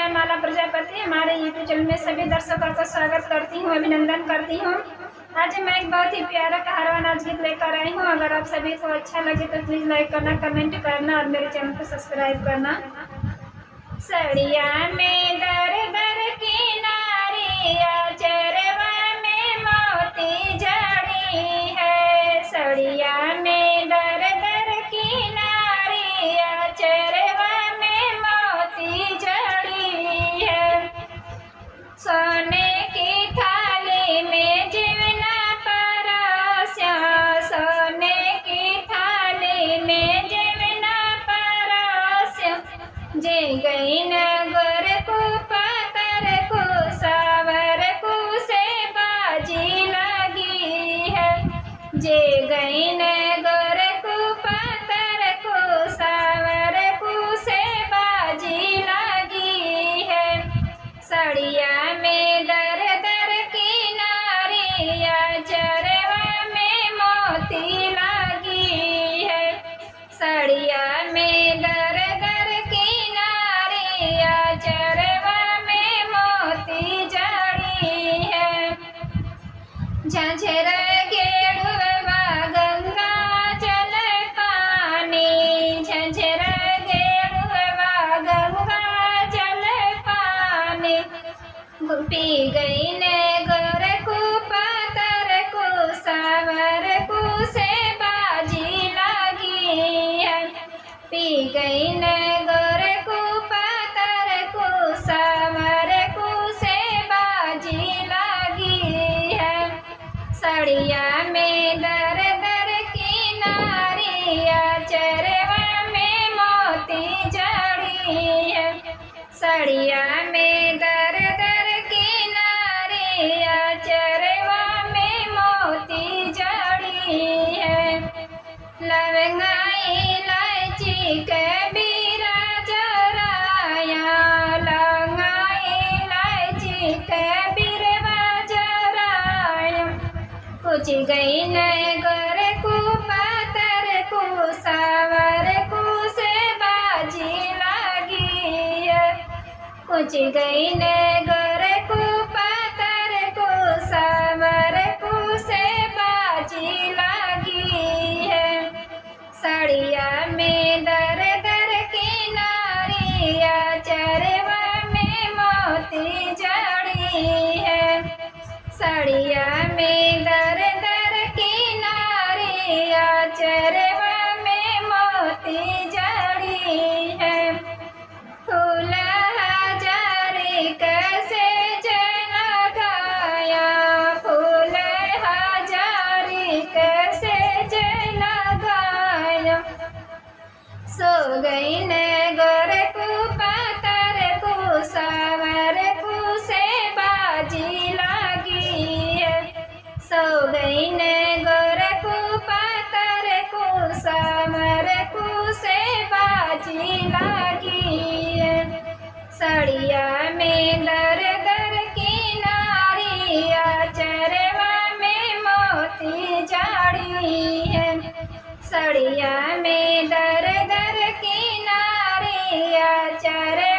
मैं माला प्रजापति हमारे YouTube channel में सभी दर्शकों का स्वागत करती हूँ, अभिनंदन करती हूँ। आज मैं एक बहुत ही प्यारा कहारवा नाच गीत लेकर आई हूँ। अगर आप सभी को अच्छा लगे तो प्लीज़ लाइक करना, कमेंट करना और मेरे चैनल को सब्सक्राइब करना। सड़िया में दर दर की नारिया, चरवा में मोती जड़ी है। सड़िया में दर दर की नारिया, चरवा में मोती जड़ी है। सोने की थाली में जीवना परोसा, सोने की थाली में जीवना परोसा। जे गई न गोर को पातर को सावर को से बाजी लगी है। जे गई न गोर को पातर को सावर को से बाजी लगी है। सड़िया में दर दर की नारिया, चरवा में मोती लगी है। सड़िया में दर दर की नारिया, चरवा में मोती जड़ी है। झंझर गेड़ुआ गंगा जल पानी, झंझर गेड़ुआ गंगा जल पानी। पी गई ने गोर को पातर को सावर को से बाजी लगी है। पी गई ने गोर को पातर को सावर को से बाजी लगी है। सड़िया में दर दर की नारिया, चरवा में मोती जड़ी है। सड़िया में दर दर की नारिया, चरवा में मोती जड़ी है। लवंगा इलायची कबीरा जराया, लवंगा इलायची कबीरा जराया। कुछ गई न गोर को पातर को सावर को से बाजी लगी है। कुछ गई न गोर को पातर को सावर को से बाजी लगी है। सड़िया में दर दर की नारिया, चरवा में मोती जड़ी है। सड़िया में दर दर की नारिया, चरवा में मोती जड़ी है। फूल हजारी कैसे जन गाया, फूल हजारी कैसे जन गाया। सो गई न गोर को पातर को सावर को से बाजी लगी है। सो गई न गोर को पातर को सावर को से बाजी लगी है। सड़िया में दर दर की नारिया, चरवा में मोती जड़ी है। सड़िया में दर दर की नारिया, चरवा